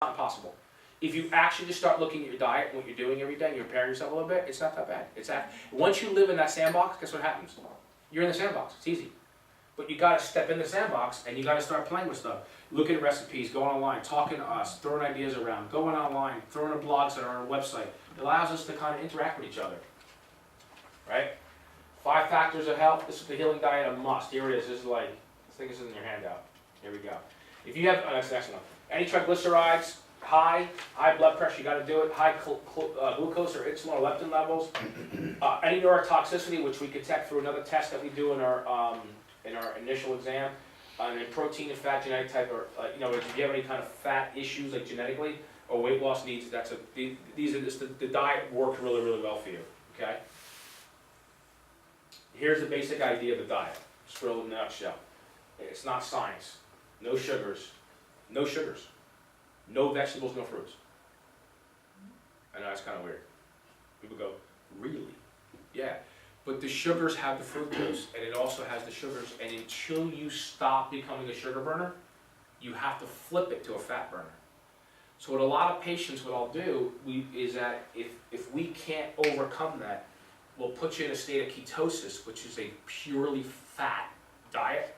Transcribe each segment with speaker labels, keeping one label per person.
Speaker 1: not impossible. If you actually just start looking at your diet and what you're doing every day and you're preparing yourself a little bit, it's not that bad. Once you live in that sandbox, guess what happens? You're in the sandbox. It's easy. But you got to step in the sandbox and you got to start playing with stuff. Looking at recipes, going online, talking to us, throwing ideas around, going online, throwing in blogs that are on our website. It allows us to kind of interact with each other. Right? 5 factors of health. This is the healing diet, a must. Here it is. This is like, I think this is in your handout. Here we go. If you have, that's the next one. Any triglycerides, high blood pressure, you got to do it. High glucose or insulin or leptin levels. Any neurotoxicity, which we can detect through another test that we do in our initial exam. And protein and fat genetic type, or if you have any kind of fat issues like genetically or weight loss needs, the diet works really, really well for you. Okay. Here's the basic idea of the diet, just real in a nutshell. It's not science. No sugars. No sugars. No vegetables, no fruits. I know that's kind of weird. People go, really? Yeah. But the sugars have the fructose, and it also has the sugars, and until you stop becoming a sugar burner, you have to flip it to a fat burner. So what a lot of patients, what I'll do, is that if we can't overcome that, we'll put you in a state of ketosis, which is a purely fat diet,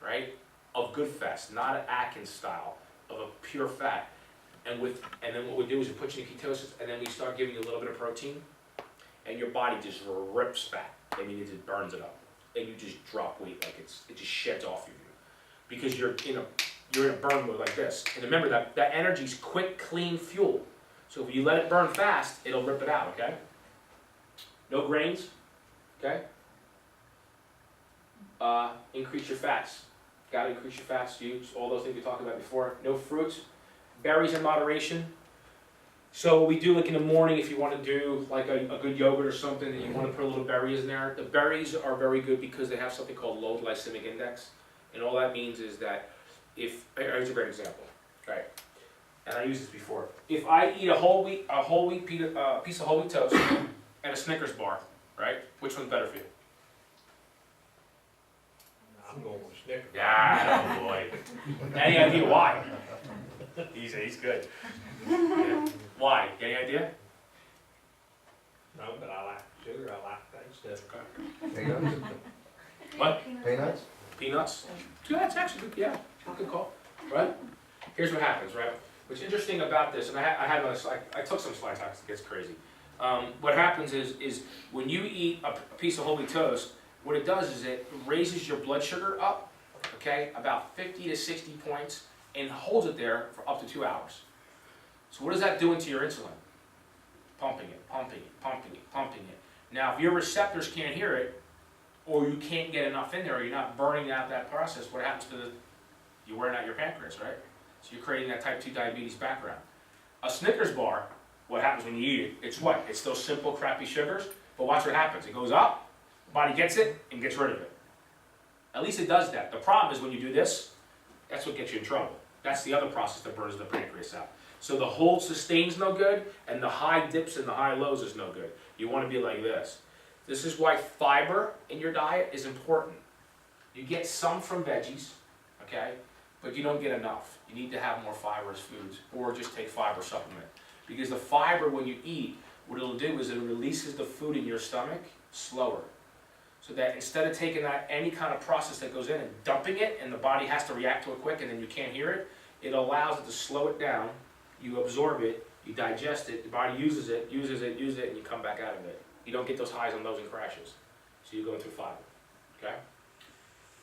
Speaker 1: right? Of good fats, not an Atkins style, of a pure fat. And then what we do is we put you in ketosis, and then we start giving you a little bit of protein, and your body just rips fat. I mean, it just burns it up, and you just drop weight like it just sheds off of you, because you're in a burn mode like this. And remember that energy's quick, clean fuel. So if you let it burn fast, it'll rip it out. Okay. No grains. Okay. Increase your fats. Got to increase your fats. Use all those things we talked about before. No fruits. Berries in moderation. So what we do, like in the morning, if you want to do like a good yogurt or something, and you want to put a little berries in there, the berries are very good because they have something called low glycemic index, and all that means is that here's a great example, right? And I used this before. If I eat a whole wheat piece of whole wheat toast and a Snickers bar, right? Which one's better for you?
Speaker 2: I'm going with Snickers.
Speaker 1: Yeah, oh boy. Any idea why? He's good. Yeah. Why? Any idea?
Speaker 2: No, but I like sugar. I like that stuff.
Speaker 1: Okay.
Speaker 3: Peanuts?
Speaker 1: What?
Speaker 3: Peanuts?
Speaker 1: Peanuts? Yeah, that's actually good. Yeah, good call. Right? Here's what happens, right? What's interesting about this, and I took some slides. It gets crazy. What happens is when you eat a piece of whole wheat toast, what it does is it raises your blood sugar up, okay, about 50 to 60 points, and holds it there for up to 2 hours. So what is that doing to your insulin? Pumping it, pumping it, pumping it, pumping it. Now, if your receptors can't hear it, or you can't get enough in there, or you're not burning out that process, what happens to you're wearing out your pancreas, right? So you're creating that type 2 diabetes background. A Snickers bar, what happens when you eat it? It's what? It's those simple, crappy sugars, but watch what happens. It goes up, the body gets it, and gets rid of it. At least it does that. The problem is when you do this, that's what gets you in trouble. That's the other process that burns the pancreas out. So the hold sustain's no good, and the high dips and the high lows is no good. You want to be like this. This is why fiber in your diet is important. You get some from veggies, okay, but you don't get enough. You need to have more fibrous foods, or just take fiber supplement. Because the fiber, when you eat, what it'll do is it releases the food in your stomach slower. So that instead of taking that any kind of process that goes in and dumping it, and the body has to react to it quick, and then you can't hear it, it allows it to slow it down. You absorb it, you digest it, the body uses it, and you come back out of it. You don't get those highs and lows and crashes. So you're going through fiber. Okay?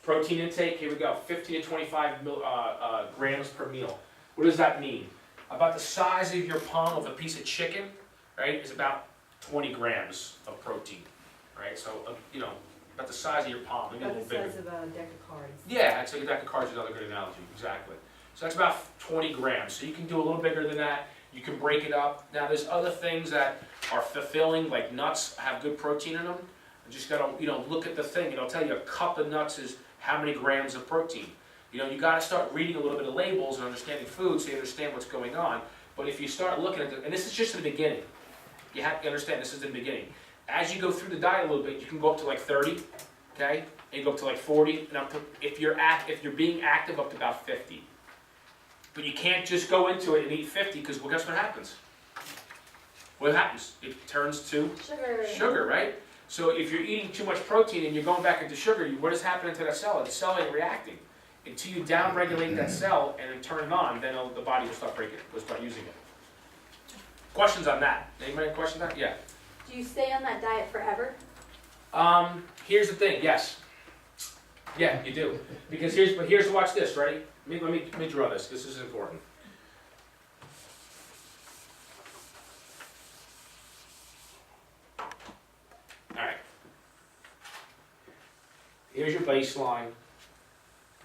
Speaker 1: Protein intake, here we go, 15 to 25 grams per meal. What does that mean? About the size of your palm of a piece of chicken, right, is about 20 grams of protein. Right? So, about the size of your palm, maybe a little bigger.
Speaker 4: About the size of a deck of cards.
Speaker 1: Yeah, I'd say a deck of cards is another good analogy, exactly. So that's about 20 grams. So you can do a little bigger than that. You can break it up. Now there's other things that are fulfilling, like nuts have good protein in them. You just gotta, look at the thing. It'll tell you a cup of nuts is how many grams of protein. You gotta start reading a little bit of labels and understanding food so you understand what's going on. But if you start looking at and this is just the beginning. You have to understand this is the beginning. As you go through the diet a little bit, you can go up to like 30, okay? And you go up to like 40, and up to, if you're being active, up to about 50. But you can't just go into it and eat 50, because well, guess what happens? What happens? It turns to sugar, right? So if you're eating too much protein and you're going back into sugar, what is happening to that cell? The cell ain't reacting. Until you down-regulate that cell and then turn it on, then the body will start breaking it, will start using it. Questions on that? Anybody have questions on that? Yeah.
Speaker 3: Do you stay on that diet forever?
Speaker 1: Here's the thing, yes. Yeah, you do. Because here's watch this, ready? Let me draw this. This is important. Alright. Here's your baseline.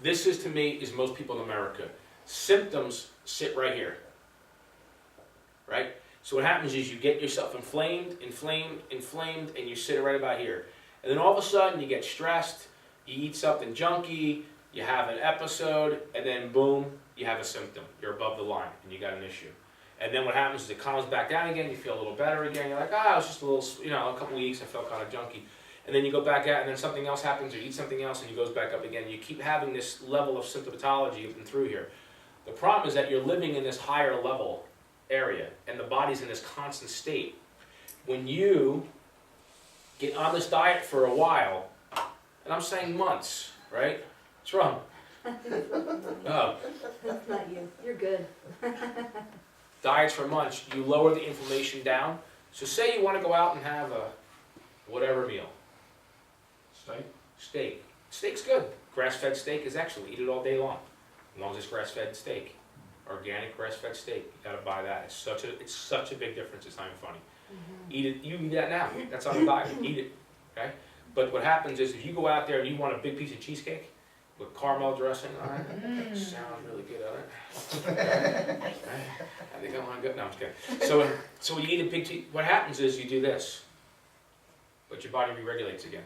Speaker 1: This is, to me, is most people in America. Symptoms sit right here. Right? So what happens is you get yourself inflamed, and you sit right about here. And then all of a sudden you get stressed, you eat something junky, you have an episode, and then boom, you have a symptom. You're above the line, and you got an issue. And then what happens is it calms back down again, you feel a little better again, you're like, it was just a little, a couple weeks, I felt kind of junky. And then you go back out, and then something else happens, or you eat something else, and you goes back up again. You keep having this level of symptomatology up and through here. The problem is that you're living in this higher level area, and the body's in this constant state. When you get on this diet for a while, and I'm saying months, right? What's wrong? Oh.
Speaker 3: That's not you. You're good.
Speaker 1: Diets for months, you lower the inflammation down. So say you want to go out and have a whatever meal. Steak. Steak's good. Grass-fed steak is excellent. Eat it all day long. As long as it's grass-fed steak. Organic grass-fed steak. You gotta buy that. It's such a big difference, it's not even funny. Eat it, you eat that now. That's on the diet. Eat it. Okay? But what happens is if you go out there and you want a big piece of cheesecake with caramel dressing on it, sounds really good on it. I think I want to go. No, I'm just kidding. So when you eat a big cheese, what happens is you do this, but your body re-regulates again.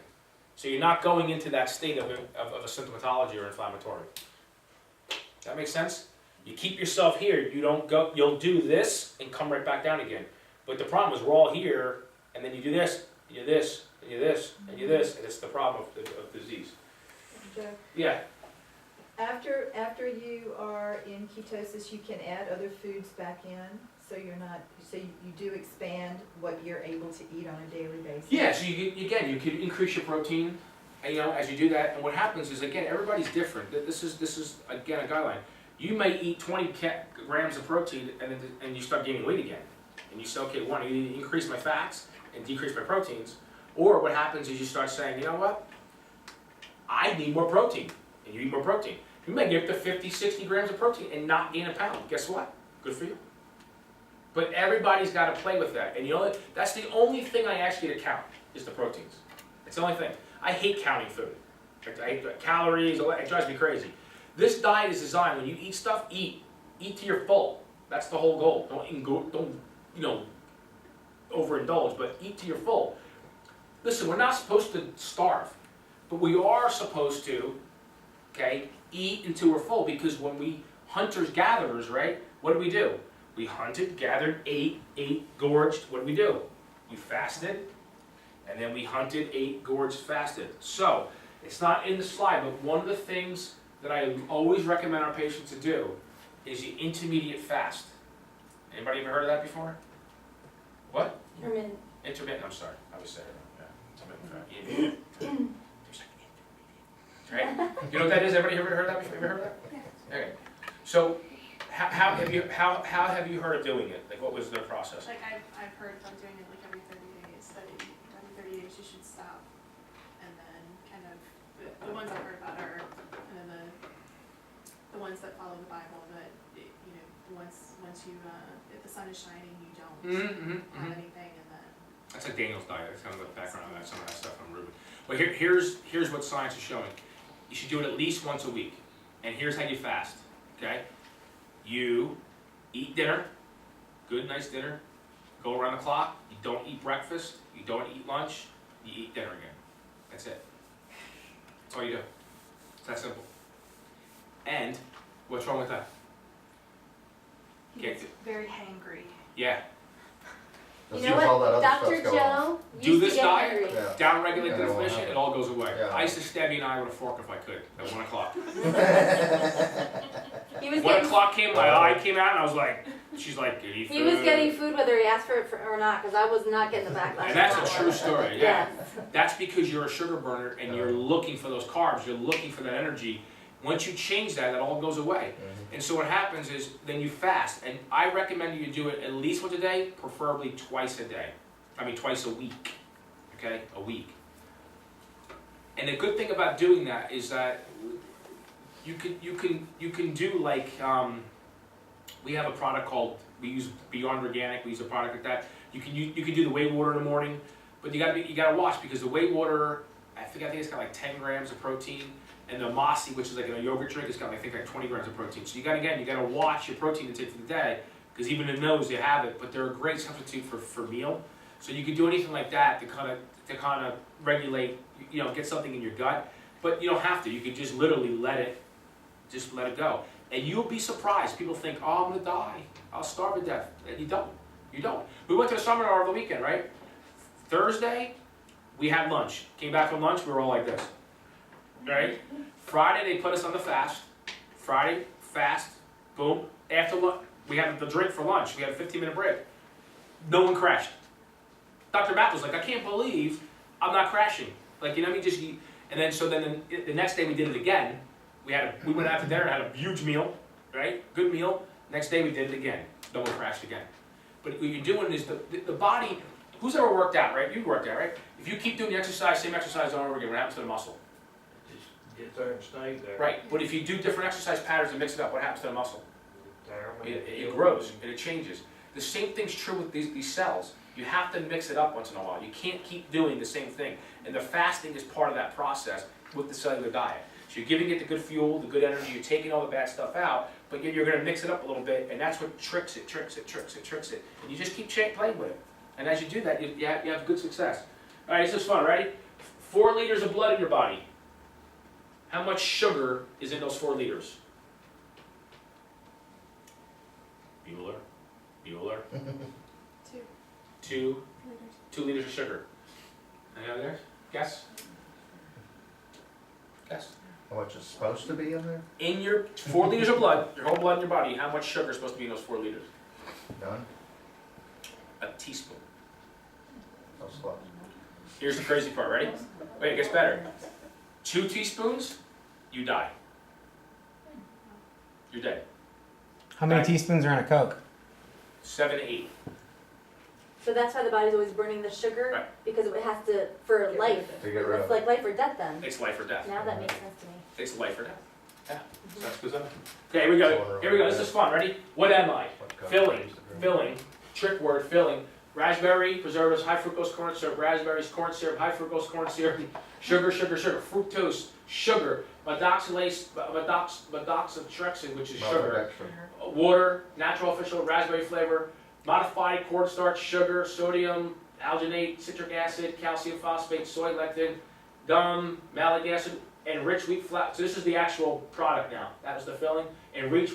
Speaker 1: So you're not going into that state of a symptomatology or inflammatory. Does that make sense? You keep yourself here. You don't go. You'll do this and come right back down again. But the problem is we're all here, and then you do this, you do this, and you do this, and you do this, and it's the problem of disease.
Speaker 4: Joe,
Speaker 1: Yeah.
Speaker 4: after you are in ketosis, you can add other foods back in, so you do expand what you're able to eat on a daily basis.
Speaker 1: Yeah. So you could increase your protein, and, as you do that. And what happens is again, everybody's different. This is again a guideline. You may eat 20 grams of protein, and you start gaining weight again. And you say, okay, one, I need to increase my fats and decrease my proteins. Or what happens is you start saying, you know what? I need more protein. And you eat more protein. You may get up to 50, 60 grams of protein and not gain a pound. Guess what? Good for you. But everybody's got to play with that. And that's the only thing I ask you to count is the proteins. It's the only thing. I hate counting food. I hate calories, it drives me crazy. This diet is designed, when you eat stuff, eat. Eat till you're full. That's the whole goal. Don't overindulge, but eat till you're full. Listen, we're not supposed to starve, but we are supposed to, eat until we're full, because when we hunters-gatherers, right, what do? We hunted, gathered, ate, gorged. What do? We fasted, and then we hunted, ate, gorged, fasted. So, it's not in the slide, but one of the things that I always recommend our patients to do is the intermediate fast. Anybody ever heard of that before? What? Intermittent, I'm sorry. I was saying that. Yeah. Intermittent fast. Right? You know what that is? Everybody ever heard that before? Ever heard that? Yeah. Okay. So, how have you heard of doing it? Like, what was the process?
Speaker 5: Like I've heard of doing it like every 30 days. That every 30 days you should stop, and then kind of the ones I've heard about are kind of the ones that follow the Bible. That once you if the sun is shining, you don't have anything, and then
Speaker 1: that's like Daniel's diet. That's kind of the background of that, some of that stuff on Ruben. But here's what science is showing. You should do it at least once a week. And here's how you fast. Okay? You eat dinner, good, nice dinner. Go around the clock. You don't eat breakfast. You don't eat lunch. You eat dinner again. That's it. That's all you do. It's that simple. And what's wrong with that?
Speaker 5: he gets very hangry.
Speaker 1: Yeah.
Speaker 3: You know what, Dr. Joe
Speaker 1: Do
Speaker 3: used
Speaker 1: this
Speaker 3: to get
Speaker 1: diet,
Speaker 3: hungry.
Speaker 6: Yeah.
Speaker 1: down-regulate
Speaker 6: Yeah,
Speaker 1: the
Speaker 6: that won't
Speaker 1: inflammation,
Speaker 6: happen.
Speaker 1: it all goes away.
Speaker 6: Yeah.
Speaker 1: I used to stab you and I with a fork if I could, at 1 o'clock.
Speaker 6: He was
Speaker 1: 1
Speaker 6: getting,
Speaker 1: o'clock came, my eye came out, and I was like, she's like, "Did you eat
Speaker 6: he was
Speaker 1: food?"
Speaker 6: getting food whether he asked for it or not, because I was not getting the backlash.
Speaker 1: And that's
Speaker 6: of
Speaker 1: a
Speaker 6: that.
Speaker 1: true story, yeah.
Speaker 6: Yes.
Speaker 1: That's because you're a sugar burner and you're looking for those carbs, you're looking for that energy. Once you change that, that all goes away. And so what happens is, then you fast, and I recommend you do it at least once a day, preferably twice a day. I mean, twice a week, okay, a week. And the good thing about doing that is that you can do like, we have a product called, we use Beyond Organic, we use a product like that. You can do the whey water in the morning, but you gotta watch, because the whey water, I think it's got like 10 grams of protein, and the Masi, which is like a yogurt drink, it's got I think like 20 grams of protein. So you gotta watch your protein intake for the day, because even in those they have it, but they're a great substitute for meal. So you can do anything like that to kind of regulate, get something in your gut, but you don't have to. You can just literally let it go, and you'll be surprised. People think, "Oh, I'm gonna die. I'll starve to death." And you don't. You don't. We went to a seminar over the weekend, right? Thursday, we had lunch. Came back from lunch, we were all like this, right? Friday, they put us on the fast. Friday, fast, boom. After lunch, we had the drink for lunch. We had a 15-minute break. No one crashed. Dr. Matt was like, "I can't believe I'm not crashing." Like, and then the next day we did it again. We went out to dinner and had a huge meal, right? Good meal. Next day we did it again. No one crashed again. But what you're doing is the body, who's ever worked out, right? You've worked out, right? If you keep doing the exercise, same exercise over and over again, what happens to the muscle?
Speaker 2: Just get there and stay there.
Speaker 1: Right. But if you do different exercise patterns and mix it up, what happens to the muscle?
Speaker 2: There,
Speaker 1: It grows and it changes. The same thing's true with these cells. You have to mix it up once in a while. You can't keep doing the same thing. And the fasting is part of that process with the cellular diet. So you're giving it the good fuel, the good energy, you're taking all the bad stuff out, but you're going to mix it up a little bit, and that's what tricks it. And you just keep playing with it. And as you do that, you have good success. All right, this is fun. Ready? 4 liters of blood in your body. How much sugar is in those 4 liters? Bueller. 2 liters of sugar. Any others? Guess?
Speaker 3: How much is supposed to be in there?
Speaker 1: In your 4 liters of blood, your whole blood in your body, how much sugar is supposed to be in those 4 liters?
Speaker 3: None?
Speaker 1: A teaspoon.
Speaker 3: No slow.
Speaker 1: Here's the crazy part, ready? Wait, it gets better. 2 teaspoons, you die. You're dead.
Speaker 7: How many
Speaker 1: Right.
Speaker 7: teaspoons are in a Coke?
Speaker 1: 7 to 8.
Speaker 6: So that's why the body's always burning the sugar,
Speaker 1: Right.
Speaker 6: because it has to, for
Speaker 4: Get
Speaker 6: life.
Speaker 4: rid of it.
Speaker 3: To get rid
Speaker 6: It's
Speaker 3: of
Speaker 6: like life or death then.
Speaker 1: It's life or death.
Speaker 6: Now that makes sense to me.
Speaker 1: It's life or death. Yeah. Sounds good. Okay, here we go. This is fun. Ready? What am I?
Speaker 3: What Coke
Speaker 1: Filling.
Speaker 3: I used to drink.
Speaker 1: Filling. Trick word, filling. Raspberry, preservatives, high fructose corn syrup, raspberries, corn syrup, high fructose corn syrup, sugar, fructose, sugar, methoxytrexin, which is sugar,
Speaker 3: Maltodextrin.
Speaker 1: water, natural official raspberry flavor, modified cornstarch, sugar, sodium, alginate, citric acid, calcium phosphate, soy lectin, gum, malic acid, enriched wheat flour. So this is the actual product now. That was the filling. Enriched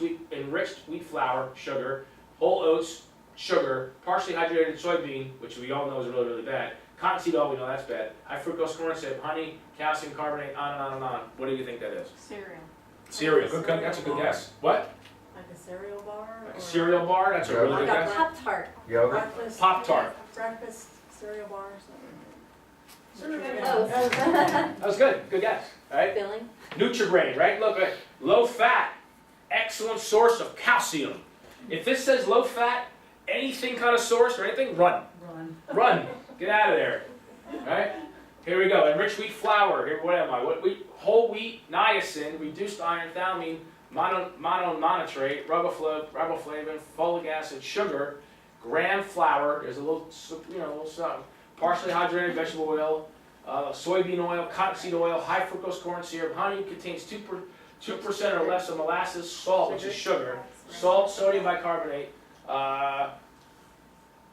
Speaker 1: wheat flour, sugar, whole oats, sugar, partially hydrated soybean, which we all know is really, really bad. Cottonseed oil, we know that's bad. High fructose corn syrup, honey, calcium carbonate, on and on and on. What do you think that is?
Speaker 5: Cereal.
Speaker 1: Cereal. That's a good guess. What?
Speaker 8: Like a cereal bar?
Speaker 1: Like a
Speaker 8: or
Speaker 1: cereal bar? That's a really
Speaker 6: Like
Speaker 1: good
Speaker 6: a
Speaker 1: guess.
Speaker 6: Pop-Tart.
Speaker 3: Yogurt?
Speaker 8: Breakfast?
Speaker 1: Pop-Tart.
Speaker 8: Breakfast cereal bar or something?
Speaker 6: Oh.
Speaker 1: That was good. Good guess. All right.
Speaker 6: Filling.
Speaker 1: Nutrigrain, right? Look, low fat, excellent source of calcium. If this says low fat, anything kind of source or anything, run. Run. Get out of there. Right? Here we go. Enriched wheat flour. Here, what am I? What wheat? Whole wheat, niacin, reduced iron, thymine, monomonotrate, riboflavin, folic acid, sugar, gram flour. There's a little, little something. Partially hydrated vegetable oil, soybean oil, cottonseed oil, high fructose corn syrup, honey contains 2% or less of molasses, salt, which is sugar, salt, sodium bicarbonate,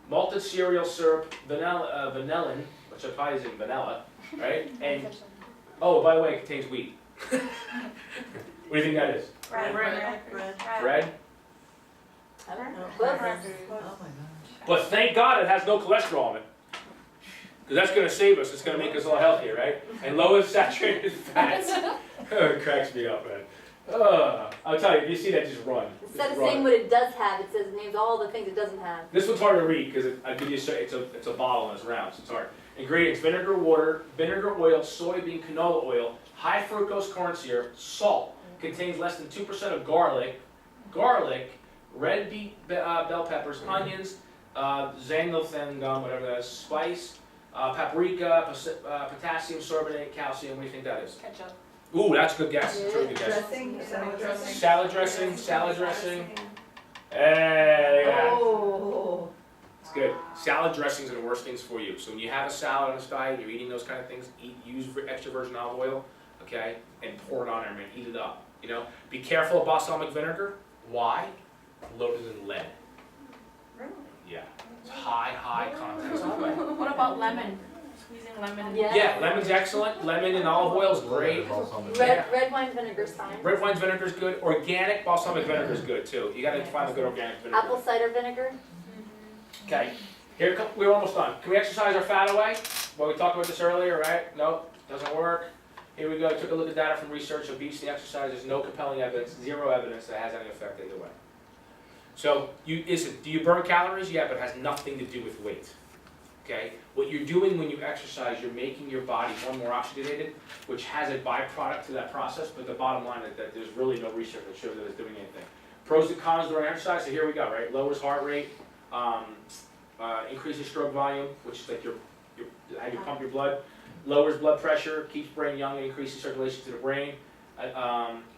Speaker 1: malted cereal syrup, vanillin, which probably isn't vanilla, right? And oh, by the way, it contains wheat. What do you think that is?
Speaker 8: Bread.
Speaker 1: Bread?
Speaker 6: I don't know.
Speaker 4: Oh
Speaker 6: Close.
Speaker 4: my gosh.
Speaker 1: But thank God it has no cholesterol in it. Because that's going to save us. It's going to make us all healthier, right? And low in saturated fats. Oh, it cracks me up, man. I'll tell you, if you see that, just run.
Speaker 6: Instead
Speaker 1: Just
Speaker 6: of
Speaker 1: run.
Speaker 6: saying what it does have, it says it names all the things it doesn't have.
Speaker 1: This one's hard to read because I give you it's a bottle and it's round, so it's hard. Ingredients: vinegar, water, vinegar, oil, soybean, canola oil, high fructose corn syrup, salt. Contains less than 2% of garlic, red beet, bell peppers, onions, xanthan gum, whatever that is, spice, paprika, potassium sorbonate, calcium. What do you think that is?
Speaker 8: Ketchup.
Speaker 1: Ooh, that's a good guess. That's a really good guess.
Speaker 4: Dressing, salad dressing.
Speaker 1: Salad dressing. Hey, look at that.
Speaker 4: Oh.
Speaker 1: It's good. Salad dressings are the worst things for you. So when you have a salad on a diet, you're eating those kind of things, use extra virgin olive oil, okay, and pour it on there, man. Eat it up. You know, be careful of balsamic vinegar. Why? Loaded in lead.
Speaker 4: Really?
Speaker 1: Yeah, it's high contents of lead.
Speaker 8: What about lemon? Squeezing lemon.
Speaker 6: Yeah.
Speaker 1: Yeah, lemon's excellent. Lemon and olive oil is great.
Speaker 6: Red wine vinegar's fine.
Speaker 1: Red wine vinegar is good. Organic balsamic vinegar is good too. You got to find a good organic vinegar.
Speaker 6: Apple cider vinegar.
Speaker 1: Okay, we're almost done. Can we exercise our fat away? Well, we talked about this earlier, right? Nope, doesn't work. Here we go. Took a look at data from research. Obesity exercise. There's no compelling evidence, zero evidence that it has any effect either way. So, do you burn calories? Yeah, but it has nothing to do with weight. Okay? What you're doing when you exercise, you're making your body more oxygenated, which has a byproduct to that process, but the bottom line is that there's really no research that shows that it's doing anything. Pros and cons during exercise, so here we go, right? Lowers heart rate, increases stroke volume, which is like how you pump your blood, lowers blood pressure, keeps brain young, and increases circulation to the brain,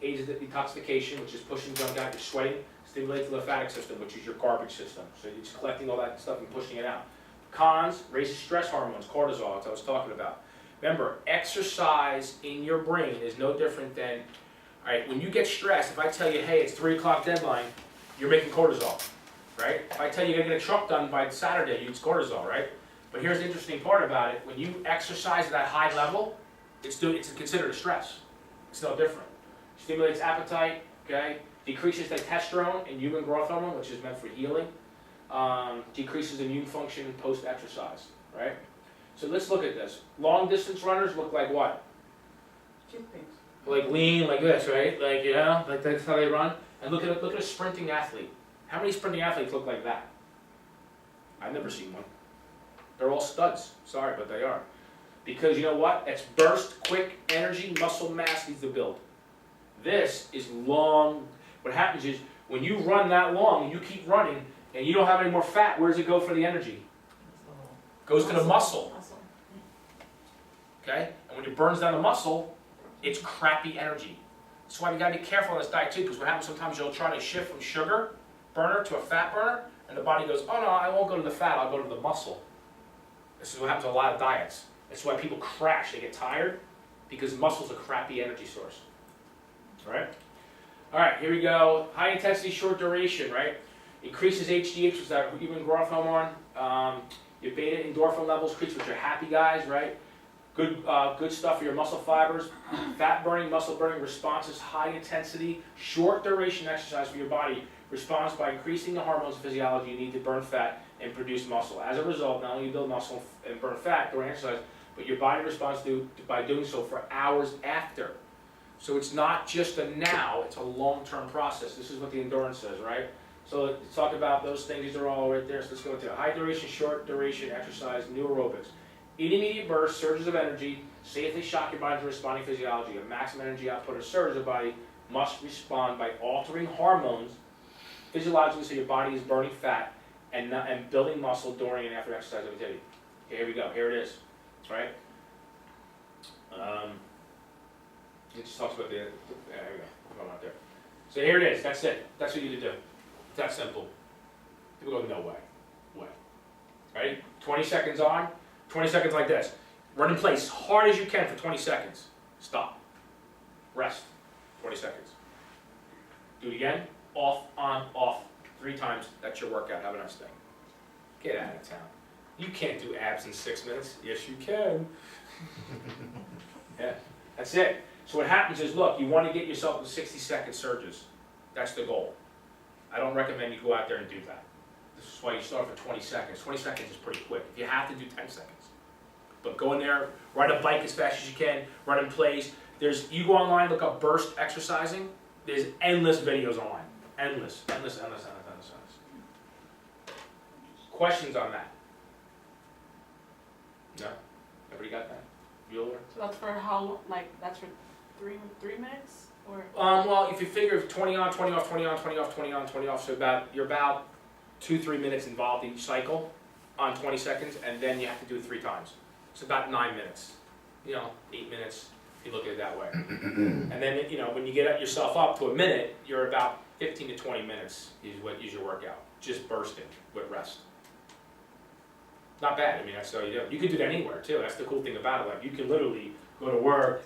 Speaker 1: aids the detoxification, which is pushing junk out, you're sweating, stimulates the lymphatic system, which is your garbage system, so you're just collecting all that stuff and pushing it out. Cons, raises stress hormones, cortisol, as I was talking about. Remember, exercise in your brain is no different than, all right, when you get stressed, if I tell you, hey, it's 3 o'clock deadline, you're making cortisol, right? If I tell you you're gonna get a truck done by Saturday, it's cortisol, right? But here's the interesting part about it. When you exercise at that high level, it's considered a stress. It's no different. Stimulates appetite, okay? Decreases testosterone and human growth hormone, which is meant for healing. Decreases immune function post-exercise, right? So let's look at this. Long distance runners look like what? Like lean, like this, right? Like, you know, like that's how they run. And look at a sprinting athlete. How many sprinting athletes look like that? I've never seen one. They're all studs. Sorry, but they are. Because you know what? It's burst, quick energy, muscle mass needs to build. This is long. What happens is when you run that long, you keep running, and you don't have any more fat, where does it go for the energy? Goes to the muscle. Okay? And when it burns down the muscle, it's crappy energy. That's why we gotta be careful on this diet too, because what happens sometimes you'll try to shift from sugar burner to a fat burner, and the body goes, oh no, I won't go to the fat, I'll go to the muscle. This is what happens to a lot of diets. That's why people crash, they get tired, because muscle's a crappy energy source. Alright? Alright, here we go. High intensity, short duration, right? Increases HGH, which is that human growth hormone. Your beta endorphin levels increase, which are happy guys, right? Good stuff for your muscle fibers. Fat burning, muscle burning responses, high intensity, short duration exercise for your body responds by increasing the hormones and physiology you need to burn fat and produce muscle. As a result, not only you build muscle and burn fat during exercise, but your body responds by doing so for hours after. So it's not just a now, it's a long-term process. This is what the endurance says, right? So let's talk about those things. These are all right there. So let's go into high duration, short duration exercise, new aerobics. Intermediate bursts, surges of energy, safely shock your body to responding physiology. A maximum energy output or surge of the body must respond by altering hormones physiologically so your body is burning fat and building muscle during and after exercise activity. Okay, here we go. Here it is. Right? It just talks about there we go. Come out there. So here it is. That's it. That's what you need to do. It's that simple. People go, no way. Way. Ready? 20 seconds on. 20 seconds like this. Run in place as hard as you can for 20 seconds. Stop. Rest. 20 seconds. Do it again. Off, on, off. 3 times. That's your workout. Have a nice day. Get out of town. You can't do abs in 6 minutes. Yes, you can. Yeah. That's it. So what happens is, look, you want to get yourself to 60-second surges. That's the goal. I don't recommend you go out there and do that. This is why you start for 20 seconds. 20 seconds is pretty quick. If you have to, do 10 seconds. But go in there, ride a bike as fast as you can, run in place. You go online, look up burst exercising, There's endless videos online. Endless. Questions on that? No? Everybody got that? Bueller?
Speaker 8: So that's for how, like, that's for three minutes, or?
Speaker 1: Well, if you figure 20 on, 20 off, 20 on, 20 off, 20 on, 20 off, so you're about 2-3 minutes involved each cycle on 20 seconds, and then you have to do it 3 times. It's about 9 minutes. 8 minutes, if you look at it that way. And then, when you get yourself up to a minute, you're about 15 to 20 minutes is your workout. Just bursting with rest. Not bad. I mean, that's all you do. You can do that anywhere too. That's the cool thing about it. Like, you can literally go to work,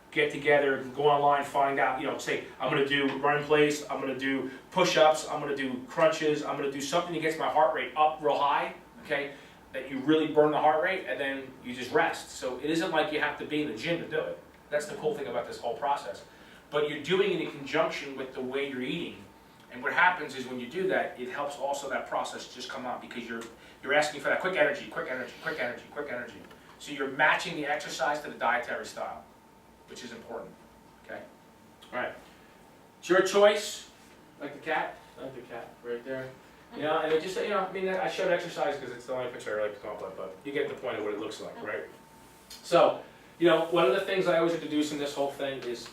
Speaker 1: get together, go online, find out, say, I'm gonna do run in place, I'm gonna do push-ups, I'm gonna do crunches, I'm gonna do something that gets my heart rate up real high, okay? That you really burn the heart rate, and then you just rest. So it isn't like you have to be in the gym to do it. That's the cool thing about this whole process. But you're doing it in conjunction with the way you're eating. And what happens is when you do that, it helps also that process just come on, because you're asking for that quick energy. So you're matching the exercise to the dietary style, which is important, okay? All right, it's your choice, like the cat, right there. And it just, I showed exercise because it's the only picture I like to come up with, but you get the point of what it looks like, right? So, one of the things I always introduce in this whole thing is,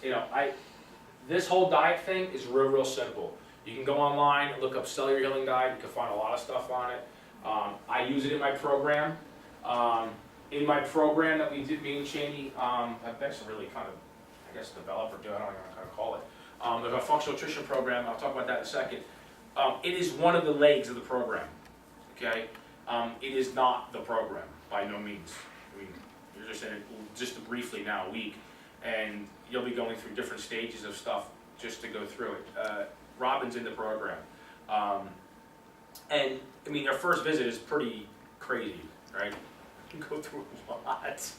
Speaker 1: this whole diet thing is real simple. You can go online and look up Cellular Healing Diet. You can find a lot of stuff on it. I use it in my program. In my program that we did, me and Cheney, have been really kind of, develop or do, I don't know how to call it. There's a functional nutrition program. I'll talk about that in a second. It is one of the legs of the program, okay? It is not the program, by no means. I mean, you're just in it just briefly now, a week, and you'll be going through different stages of stuff just to go through it. Robin's in the program. And, their first visit is pretty crazy, right? You go through a lot.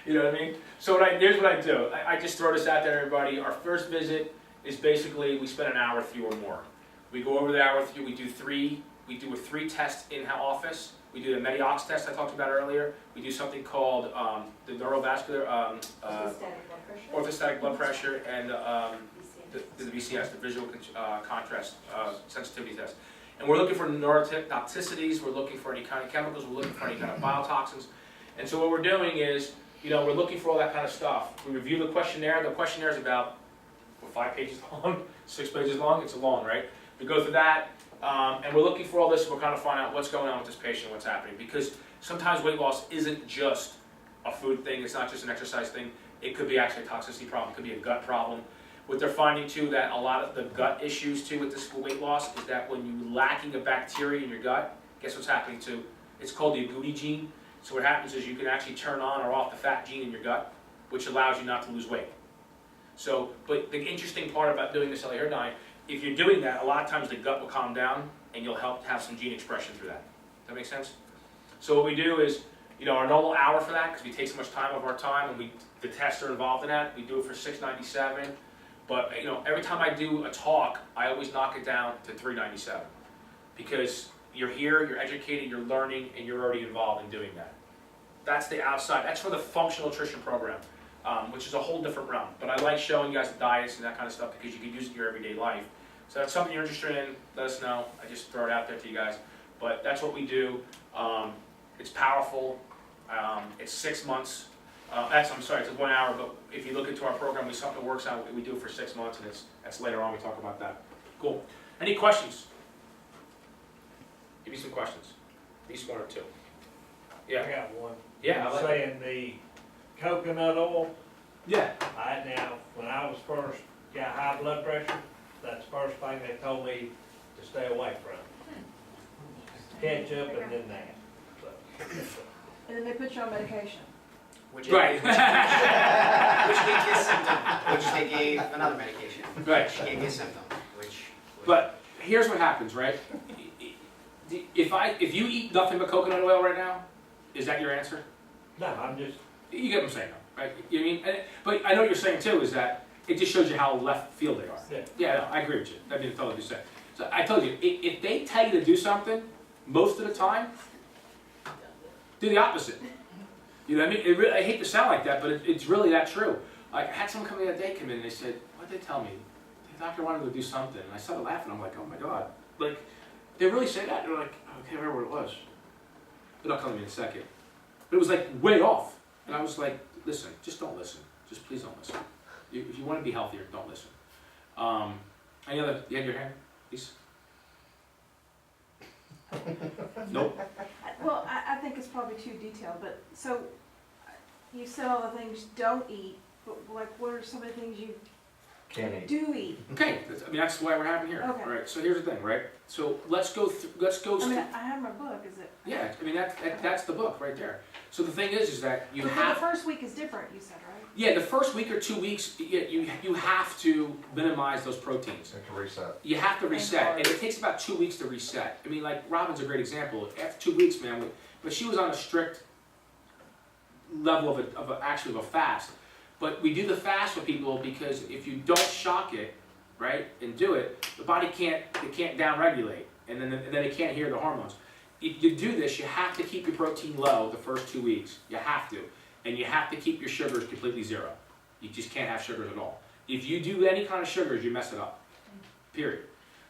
Speaker 1: You know what I mean? So here's what I do. I just throw this out there, everybody. Our first visit is basically, we spend an hour with you or more. We go over the hour with you, we do a 3 test in office. We do the Mediox test I talked about earlier. We do something called the neurovascular, orthostatic blood pressure, and the VCS, the visual contrast sensitivity test. And we're looking for neurotoxicities, we're looking for any kind of chemicals, we're looking for any kind of biotoxins. And so what we're doing is, we're looking for all that kind of stuff. We review the questionnaire. The questionnaire is about 5 pages long, 6 pages long, it's long, right? We go through that, and we're looking for all this, and we're kind of finding out what's going on with this patient, what's happening. Because sometimes weight loss isn't just a food thing, it's not just an exercise thing. It could be actually a toxicity problem, it could be a gut problem. What they're finding too, that a lot of the gut issues too with this weight loss is that when you're lacking a bacteria in your gut, guess what's happening too? It's called the agouti gene. So what happens is you can actually turn on or off the fat gene in your gut, which allows you not to lose weight. So, but the interesting part about doing the cellular hair diet, if you're doing that, a lot of times the gut will calm down and you'll help have some gene expression through that. Does that make sense? So what we do is, our normal hour for that, because we take so much time of our time and the tests are involved in that, we do it for $697. But, every time I do a talk, I always knock it down to $397. Because you're here, you're educated, you're learning, and you're already involved in doing that. That's the outside. That's for the functional nutrition program, which is a whole different realm. But I like showing you guys the diets and that kind of stuff because you can use it in your everyday life. So if that's something you're interested in, let us know. I just throw it out there to you guys. But that's what we do. It's powerful. It's 6 months. It's 1 hour, but if you look into our program, something that works out, we do it for 6 months, and that's later on, we talk about that. Cool. Any questions? Give me some questions. At least 1 or 2. Yeah.
Speaker 2: I got one.
Speaker 1: Yeah, I
Speaker 2: You're
Speaker 1: like it.
Speaker 2: saying the coconut oil,
Speaker 1: Yeah.
Speaker 2: now, when I was first got high blood pressure, that's the first thing they told me to stay away from. Ketchup and then that. So.
Speaker 8: And then they put you on medication.
Speaker 9: Which
Speaker 1: Right.
Speaker 9: which gave you a symptom, which they gave another medication.
Speaker 1: Right.
Speaker 9: Which gave you a symptom, which.
Speaker 1: But here's what happens, right? If you eat nothing but coconut oil right now, is that your answer?
Speaker 2: No, I'm just,
Speaker 1: You get what I'm saying, though, right? You know what I mean? But I know what you're saying too is that it just shows you how left field they are.
Speaker 2: yeah.
Speaker 1: Yeah, no, I agree with you. I mean, totally just said. So I told you, if they tell you to do something, most of the time, do the opposite. You know what I mean? I hate to sound like that, but it's really that true. Like, I had someone come in that day come in and they said, what'd they tell me? The doctor wanted me to do something. And I started laughing. I'm like, oh my God. Like, they really say that? They're like, I can't remember what it was. They'll tell me in a second. But it was like way off. And I was like, listen, just don't listen. Just please don't listen. If you want to be healthier, don't listen. Any other, you had your hand, please? Nope.
Speaker 8: Well, I think it's probably too detailed, but, so, you said all the things don't eat, but like, what are some of the things you
Speaker 3: Can't eat.
Speaker 8: do eat?
Speaker 1: Okay, that's why we're having here.
Speaker 8: Okay.
Speaker 1: All right, so here's the thing, right? So let's go
Speaker 8: I mean, I have my book, is it?
Speaker 1: yeah, I mean, that's the book right there. So the thing is that you
Speaker 8: But
Speaker 1: have,
Speaker 8: the first week is different, you said, right?
Speaker 1: yeah, the first week or 2 weeks, you have to minimize those proteins.
Speaker 3: Have to reset.
Speaker 1: You have to reset, and
Speaker 8: carbs.
Speaker 1: it takes about 2 weeks to reset. I mean, like, Robin's a great example. After 2 weeks, man, but she was on a strict level of a fast. But we do the fast with people because if you don't shock it, right, and do it, the body can't downregulate, and then it can't hear the hormones. If you do this, you have to keep your protein low the first 2 weeks. You have to. And you have to keep your sugars completely zero. You just can't have sugars at all. If you do any kind of sugars, you mess it up. Period.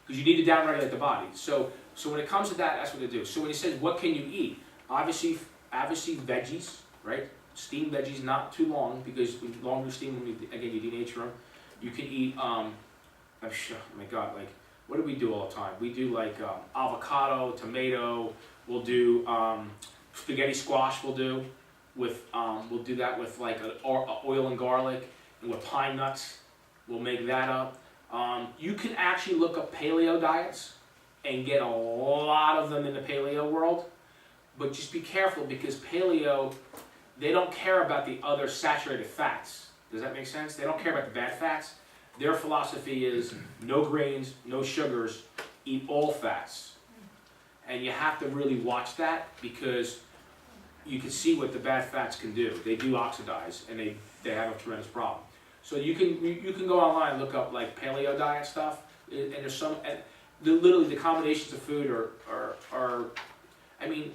Speaker 1: Because you need to downregulate the body. So when it comes to that, that's what they do. So when he says, what can you eat? Obviously veggies, right? Steamed veggies, not too long, because the longer you steam them, again, you denature them. You can eat, oh my God, like, what do we do all the time? We do like avocado, tomato, we'll do spaghetti squash, we'll do that with like oil and garlic, and with pine nuts, we'll make that up. You can actually look up paleo diets and get a lot of them in the paleo world, but just be careful because paleo, they don't care about the other saturated fats. Does that make sense? They don't care about the bad fats. Their philosophy is no grains, no sugars, eat all fats. And you have to really watch that because you can see what the bad fats can do. They do oxidize and they have a tremendous problem. So you can go online and look up like paleo diet stuff, and there's some, and literally the combinations of food are I mean,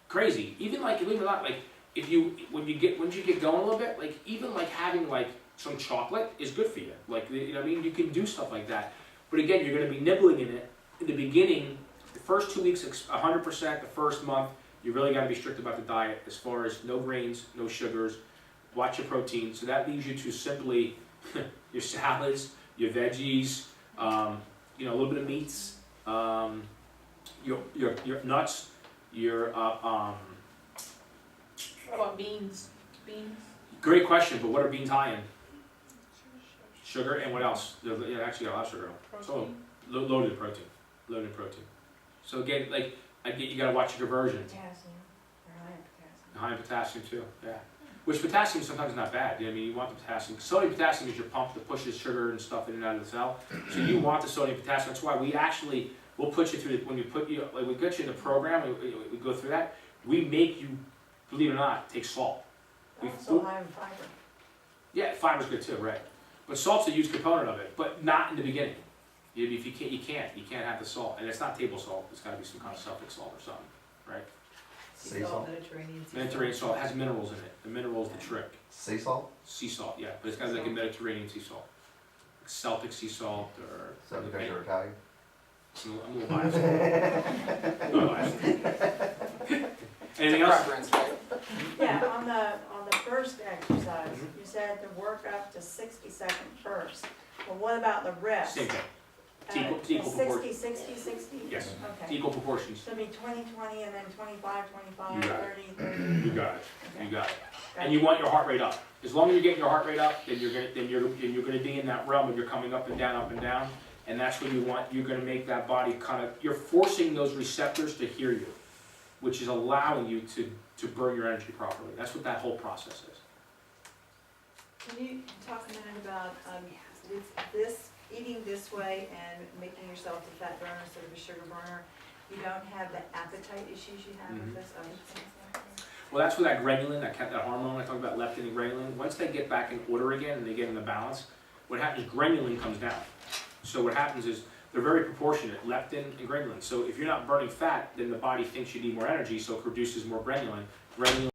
Speaker 1: crazy. Even like, believe it or not, like once you get going a little bit, like even like having like some chocolate is good for you. Like, you know what I mean? You can do stuff like that. But again, you're going to be nibbling in it in the beginning. The first 2 weeks, 100%. The first month, you really got to be strict about the diet as far as no grains, no sugars. Watch your protein. So that leaves you to simply your salads, your veggies, a little bit of meats, your nuts, your
Speaker 8: What about beans? Beans?
Speaker 1: Great question, but what are beans high in? Sugar, and what else? Yeah, actually got a lot of sugar. So loaded in protein. Loaded in protein. So again, you gotta watch your conversion.
Speaker 8: Potassium.
Speaker 1: High in potassium too, yeah. Which potassium sometimes is not bad. I mean, you want the potassium. Sodium potassium is your pump that pushes sugar and stuff in and out of the cell. So you want the sodium potassium. That's why we'll put you through when we get you in the program, we go through that. We make you, believe it or not, take salt.
Speaker 8: Also high in fiber.
Speaker 1: Yeah, fiber's good too, right? But salt's a huge component of it, but not in the beginning. If you can't have the salt, and it's not table salt. It's got to be some kind of Celtic salt or something, right?
Speaker 3: Sea salt.
Speaker 1: Mediterranean salt has minerals in it. The mineral's the trick.
Speaker 3: Sea salt?
Speaker 1: Sea salt, yeah, but it's got to be like a Mediterranean sea salt, like Celtic sea salt, or.
Speaker 3: Is that because you're Italian?
Speaker 1: I'm a little biased. I'm a little biased. Anything
Speaker 9: It's a
Speaker 1: else?
Speaker 9: preference, right?
Speaker 10: Yeah, on the first exercise, you said to work up to 60 seconds first. Well, what about the rest?
Speaker 1: Same thing. It's equal
Speaker 10: It's
Speaker 1: proportion.
Speaker 10: 60?
Speaker 1: Yes.
Speaker 10: Okay.
Speaker 1: Equal proportions.
Speaker 10: So it'd be 20, 20, and then 25, 25,
Speaker 1: You got
Speaker 10: 30, 30.
Speaker 1: You got it.
Speaker 10: Okay.
Speaker 1: You got it. And you want your heart rate up. As long as you're getting your heart rate up, then you're gonna be in that realm of you're coming up and down, and that's what you want. You're gonna make that body you're forcing those receptors to hear you, which is allowing you to burn your energy properly. That's what that whole process is.
Speaker 4: Can you talk a minute about this, eating this way and making yourself a fat burner instead of a sugar burner? You don't have the appetite issues you have with this other things like that?
Speaker 1: Well, that's where that ghrelin, that hormone I talked about, leptin and ghrelin, once they get back in order again and they get in the balance, what happens is ghrelin comes down. So what happens is they're very proportionate, leptin and ghrelin. So if you're not burning fat, then the body thinks you need more energy, so it produces more ghrelin. Ghrelin